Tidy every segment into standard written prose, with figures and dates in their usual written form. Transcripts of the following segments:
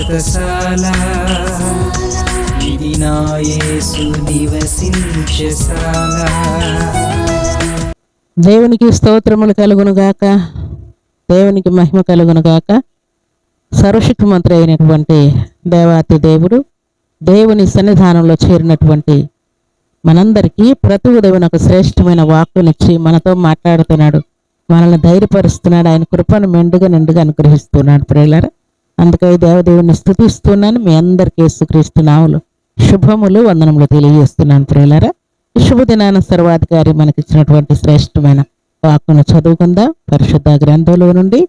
వ్రతశాల ఇది నా యేసు నివసించశాల. దేవునికి స్తోత్రములు కలుగును గాక, దేవునికి మహిమ కలుగును గాక. సర్వశక్తిమంతుడు అయినటువంటి దేవాతి దేవుడు దేవుని సన్నిధానంలో చేరినటువంటి మనందరికీ ప్రతి ఉదయం ఒక శ్రేష్టమైన వాక్కునిచ్చి మనతో మాట్లాడుతున్నాడు, మనల్ని ధైర్యపరుస్తున్నాడు. ఆయన కృపను నిండుగా అనుగ్రహిస్తున్నాడు ప్రియులారా. అందుకై దేవదేవుని స్తుతిస్తున్నాను. మీ అందరికీ యేసుక్రీస్తు నామములో శుభములు వందనములు తెలియజేస్తున్నాను ప్రియులారా. ఈ శుభదినాన సర్వాధికారి మనకిచ్చినటువంటి శ్రేష్టమైన వాక్కును చదువుకుందాం. పరిశుద్ధ గ్రంథంలో నుండి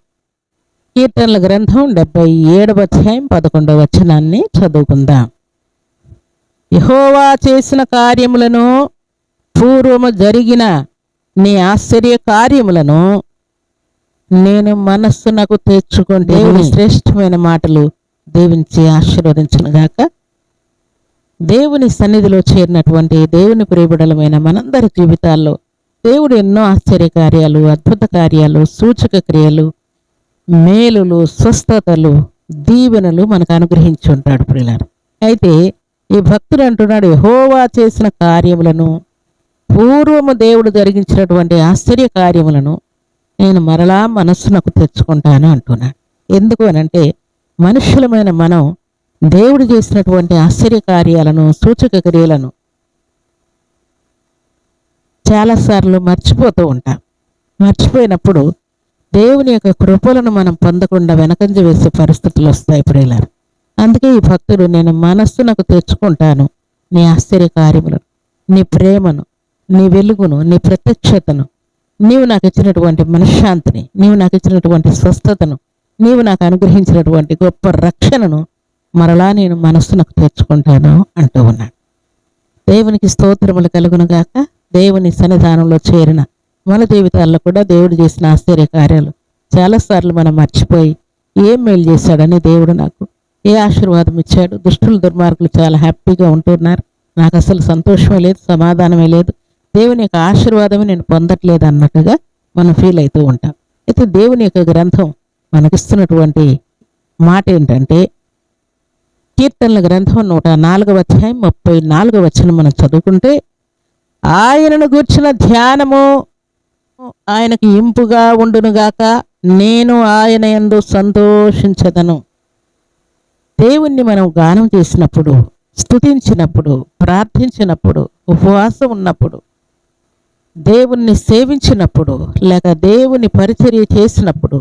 కీర్తనల గ్రంథం 77వ అధ్యాయం 11వ వచనాన్ని చదువుకుందాం. యెహోవా చేసిన కార్యములను, పూర్వము జరిగిన నీ ఆశ్చర్య కార్యములను నేను మనస్సునకు తెచ్చుకుంటే. దేవుని శ్రేష్టమైన మాటలు దీవించి ఆశీర్వదించును గాక. దేవుని సన్నిధిలో చేరినటువంటి దేవుని ప్రియబిడలమైన మనందరి జీవితాల్లో దేవుడు ఎన్నో ఆశ్చర్య కార్యాలు, అద్భుత కార్యాలు, సూచక క్రియలు, మేలులు, స్వస్థతలు, దీవెనలు మనకు అనుగ్రహించి ఉంటాడు ప్రియులారా. అయితే ఈ భక్తుడు అంటున్నాడు, యెహోవా చేసిన కార్యములను, పూర్వము దేవుడు జరిగించినటువంటి ఆశ్చర్య కార్యములను నేను మరలా మనస్సునకు తెచ్చుకుంటాను అంటున్నాడు. ఎందుకు అనంటే మనుషులమైన మనం దేవుడు చేసినటువంటి ఆశ్చర్య కార్యాలను, సూచక క్రియలను చాలాసార్లు మర్చిపోతూ ఉంటాం. మర్చిపోయినప్పుడు దేవుని యొక్క కృపలను మనం పొందకుండా వెనకంజ వేసే పరిస్థితులు వస్తాయి ప్రియులారా. అందుకే ఈ భక్తుడు, నేను మనస్సునకు తెచ్చుకుంటాను నీ ఆశ్చర్య కార్యములను, నీ ప్రేమను, నీ వెలుగును, నీ ప్రత్యక్షతను, నీవు నాకు ఇచ్చినటువంటి మనశ్శాంతిని, నీవు నాకు ఇచ్చినటువంటి స్వస్థతను, నీవు నాకు అనుగ్రహించినటువంటి గొప్ప రక్షణను మరలా నేను మనస్సునకు తెచ్చుకుంటాను అంటూ ఉన్నాడు. దేవునికి స్తోత్రములు కలుగును గాక. దేవుని సన్నిధానంలో చేరిన మన జీవితాల్లో కూడా దేవుడు చేసిన ఆశ్చర్య కార్యాలు చాలాసార్లు మనం మర్చిపోయి ఏం మేలు చేశాడని, దేవుడు నాకు ఏ ఆశీర్వాదం ఇచ్చాడు, దుష్టులు దుర్మార్గులు చాలా హ్యాపీగా ఉంటున్నారు, నాకు అసలు సంతోషమే లేదు, సమాధానమే లేదు, దేవుని యొక్క ఆశీర్వాదమే నేను పొందట్లేదు అన్నట్టుగా మనం ఫీల్ అవుతూ ఉంటాం. అయితే దేవుని యొక్క గ్రంథం మనకిస్తున్నటువంటి మాట ఏంటంటే, కీర్తనల గ్రంథం 104వ అధ్యాయం 34వ వచనం మనం చదువుకుంటే, ఆయనను గూర్చిన ధ్యానము ఆయనకు ఇంపుగా ఉండునుగాక, నేను ఆయన యందు సంతోషించదను. దేవుణ్ణి మనం గానం చేసినప్పుడు, స్తుతించినప్పుడు, ప్రార్థించినప్పుడు, ఉపవాసం ఉన్నప్పుడు, దేవుణ్ణి సేవించినప్పుడు, లేక దేవుని పరిచర్య చేసినప్పుడు,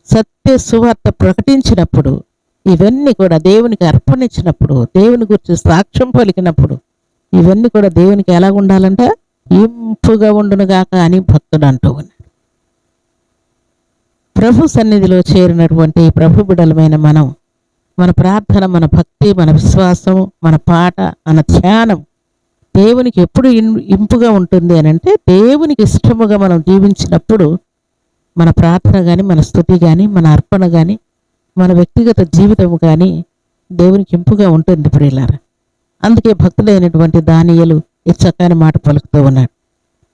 సత్య సువార్త ప్రకటించినప్పుడు, ఇవన్నీ కూడా దేవునికి అర్పణించినప్పుడు, దేవుని గురించి సాక్ష్యం పలికినప్పుడు, ఇవన్నీ కూడా దేవునికి ఎలా ఉండాలంట? ఇంపుగా ఉండునుగాక అని భక్తుడు అంటూ ఉన్నాడు. ప్రభు సన్నిధిలో చేరినటువంటి ప్రభు బిడ్డలమైన మనం, మన ప్రార్థన, మన భక్తి, మన విశ్వాసం, మన పాట, మన ధ్యానం దేవునికి ఎప్పుడు ఇంపుగా ఉంటుంది అని అంటే, దేవునికి ఇష్టముగా మనం జీవించినప్పుడు మన ప్రార్థన కానీ, మన స్తుతి కానీ, మన అర్పణ కానీ, మన వ్యక్తిగత జీవితము కానీ దేవునికి ఇంపుగా ఉంటుంది ప్రియులారా. అందుకే భక్తుడైనటువంటి దానియేలు ఈ చక్కని మాట పలుకుతూ ఉన్నాడు.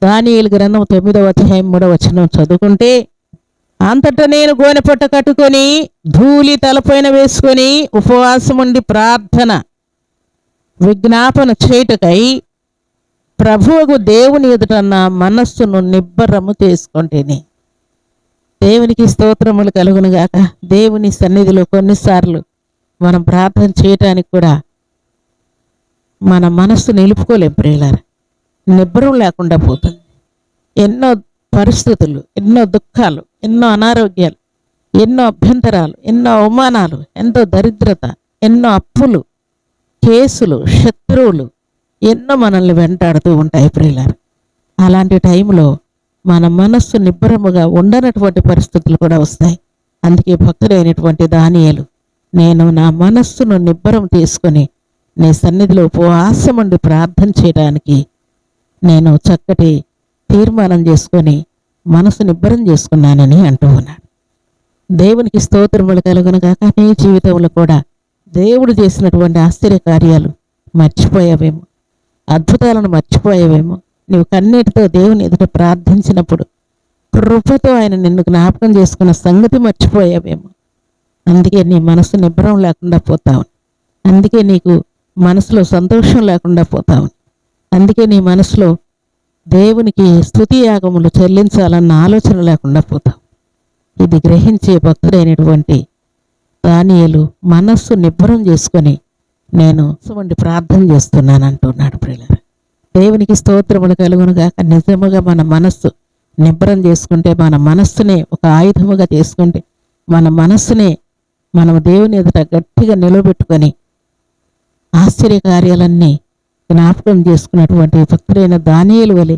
దానియేలు గ్రంథం 9వ అధ్యాయం 3వ వచనం చదువుకుంటే, అంతటా నేను గోనెపట్ట కట్టుకొని ధూళి తలపైన వేసుకొని ఉపవాసముండి ప్రార్థన విజ్ఞాపన చేయుటకై ప్రభువుకు దేవుని ఎదుట నా మనస్సును నిబ్బరము చేసుకుంటేనే. దేవునికి స్తోత్రములు కలుగును గాక. దేవుని సన్నిధిలో కొన్నిసార్లు మనం ప్రార్థన చేయటానికి కూడా మన మనస్సు నిలుపుకోలేం ప్రియులారా. నిబ్బరం లేకుండా పోతుంది. ఎన్నో పరిస్థితులు, ఎన్నో దుఃఖాలు, ఎన్నో అనారోగ్యాలు, ఎన్నో అభ్యంతరాలు, ఎన్నో అవమానాలు, ఎంతో దరిద్రత, ఎన్నో అప్పులు, కేసులు, శత్రువులు ఎన్నో మనల్ని వెంటాడుతూ ఉంటాయి ప్రియులారా. అలాంటి టైంలో మన మనస్సు నిబ్బరముగా ఉండనటువంటి పరిస్థితులు కూడా వస్తాయి. అందుకే భక్తుడైనటువంటి దానియేలు, నేను నా మనస్సును నిబ్బరం తీసుకొని నీ సన్నిధిలో ఉపవాసముండి ప్రార్థన చేయడానికి నేను చక్కటి తీర్మానం చేసుకొని మనసు నిబ్బరం చేసుకున్నానని అంటూ ఉన్నాడు. దేవునికి స్తోత్రములు కలుగును గాక. నీ జీవితంలో కూడా దేవుడు చేసినటువంటి ఆశ్చర్య కార్యాలు మర్చిపోయావేమో, అద్భుతాలను మర్చిపోయావేమో, నీవు కన్నీటితో దేవుని ఎదుట ప్రార్థించినప్పుడు కృపతో ఆయన నిన్ను జ్ఞాపకం చేసుకున్న సంగతి మర్చిపోయావేమో. అందుకే నీ మనసు నిబ్బరం లేకుండా పోతావు. అందుకే నీకు మనసులో సంతోషం లేకుండా పోతావు. అందుకే నీ మనసులో దేవునికి స్తుతి యాగములు చెల్లించాలన్న ఆలోచన లేకుండా పోతావు. ఇది గ్రహించే భక్తుడైనటువంటి దానియేలు మనస్సు నిబ్బరం చేసుకొని నేను వండి ప్రార్థన చేస్తున్నాను అంటున్నాడు. ప్రియులారా, దేవునికి స్తోత్రములు కలుగునుగాక. నిజముగా మన మనస్సు నిబ్బరం చేసుకుంటే, మన మనస్సునే ఒక ఆయుధముగా చేసుకుంటే, మన మనస్సునే మనం దేవుని ఎదుట గట్టిగా నిలబెట్టుకొని ఆశ్చర్యకార్యాలన్నీ జ్ఞాపకం చేసుకున్నటువంటి భక్తుడైన దానియేలు వలె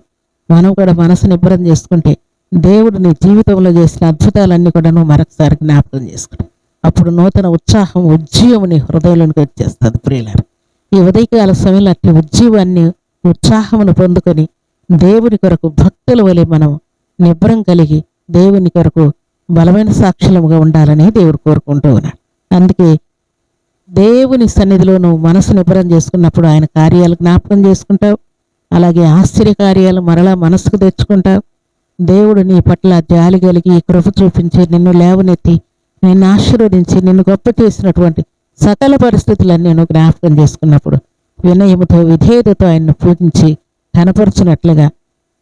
మనం కూడా మనసు నిబ్బరం చేసుకుంటే దేవుడు నీ జీవితంలో చేసిన అద్భుతాలన్నీ కూడా నువ్వు మరొకసారి జ్ఞాపకం చేసుకుంటావు. అప్పుడు నూతన ఉత్సాహం, ఉజ్జీవం నీ హృదయంలోనికి వచ్చేస్తుంది. ప్రియులారా, ఈ ఉదయకాల సమయంలో అట్టి ఉజ్జీవాన్ని, ఉత్సాహమును పొందుకొని దేవుని కొరకు భక్తుల వలె మనం నిబ్బరం కలిగి దేవుని కొరకు బలమైన సాక్షులముగా ఉండాలని దేవుడు కోరుకుంటూ ఉన్నాడు. అందుకే దేవుని సన్నిధిలో నువ్వు మనసు నిబ్బరం చేసుకున్నప్పుడు ఆయన కార్యాలు జ్ఞాపకం చేసుకుంటావు. అలాగే ఆశ్చర్య కార్యాలు మరలా మనసుకు తెచ్చుకుంటావు. దేవుడు నీ పట్ల జాలి కలిగి కృప చూపించి నిన్ను లేవనెత్తి నిన్ను ఆశీర్వదించి నిన్ను గొప్ప చేసినటువంటి సకల పరిస్థితులన్నీ నువ్వు జ్ఞాపకం చేసుకున్నప్పుడు వినయముతో, విధేయతతో ఆయన్ను పూజించి కనపరుచినట్లుగా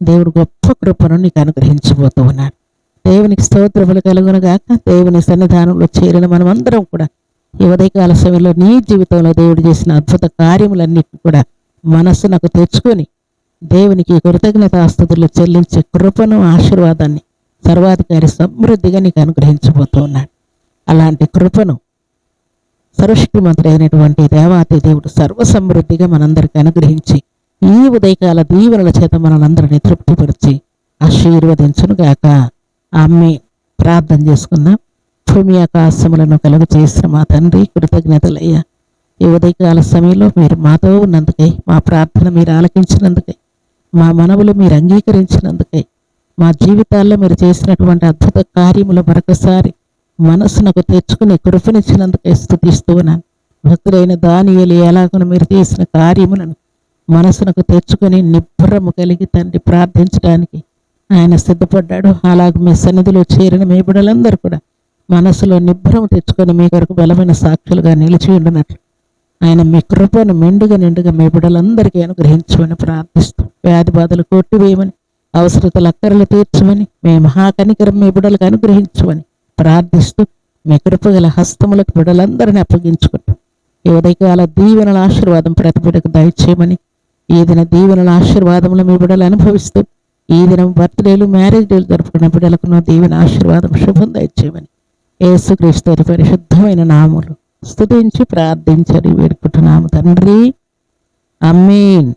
దేవుడు గొప్ప కృపను నీకు అనుగ్రహించబోతూ ఉన్నాడు. దేవునికి స్తోత్రములు కలుగునుగాక. దేవుని సన్నిధానంలో చేరిన మనమందరం కూడా ఈ ఉదయకాల సమయంలో నీ జీవితంలో దేవుడు చేసిన అద్భుత కార్యములన్నిటిని కూడా మనస్సునకు తెచ్చుకొని దేవునికి కృతజ్ఞతాస్తుతులు చెల్లించే కృపను, ఆశీర్వాదాన్ని సర్వాధికారి సమృద్ధిగా నీకు అనుగ్రహించబోతూ ఉన్నాడు. అలాంటి కృపను సర్వశక్తిమంతుడైనటువంటి దేవాతి దేవుడు సర్వసమృద్ధిగా మనందరికీ అనుగ్రహించి ఈ ఉదయకాల దీవెనల చేత మనందరినీ తృప్తిపరిచి ఆశీర్వదించునుగాక. ఆమేన్. ప్రార్థన చేసుకుందాం. భూమి ఆకాశములను కలుగు చేసిన మా తండ్రి, కృతజ్ఞతలయ్యా. ఈ ఉదయకాల సమయంలో మీరు మాతో ఉన్నందుకై, మా ప్రార్థన మీరు ఆలకించినందుకై, మా మనవులు మీరు అంగీకరించినందుకై, మా జీవితాల్లో మీరు చేసినటువంటి అద్భుత కార్యములు మరొకసారి మనస్సునకు తెచ్చుకుని కృపనిచ్చినందుకై స్తుతిస్తూ ఉన్నాను. భక్తుడైన దానియేలు ఎలాగో మీరు చేసిన కార్యములను మనసునకు తెచ్చుకొని నిబ్బరము కలిగి తండ్రి ప్రార్థించడానికి ఆయన సిద్ధపడ్డాడు. అలాగే మీ సన్నిధిలో చేరిన మీ బిడ్డలందరూ కూడా మనసులో నిబ్బరం తెచ్చుకొని మీ కొరకు బలమైన సాక్షులుగా నిలిచి ఉండినట్లు ఆయన మీ కృపను నిండుగా మీ బిడ్డలందరికీ అనుగ్రహించమని ప్రార్థిస్తూ, వ్యాధి బాధలు కొట్టివేయమని, అవసరతలు అక్కరలు తీర్చమని, మీ మహాకనికరం మీ బిడ్డలకు అనుగ్రహించమని ప్రార్థిస్తూ మీ కృపగల హస్తములకు బిడ్డలందరినీ అప్పగించుకుంటూ ఈ ఉదయకాల దీవెనల ఆశీర్వాదం ప్రతి బిడ్డకు దయచేయమని, ఈ దిన దీవెనల ఆశీర్వాదములు మీ బిడ్డలు అనుభవిస్తూ ఈ దినం బర్త్డేలు, మ్యారేజ్ డేలు జరుపుకున్న బిడ్డలకు దీవెన ఆశీర్వాదం శుభం దయచేయమని యేసుక్రీస్తు పరిశుద్ధమైన నామములు స్తుతించి ప్రార్థించని వేడుకుంటున్నాము తండ్రి. ఆమేన్.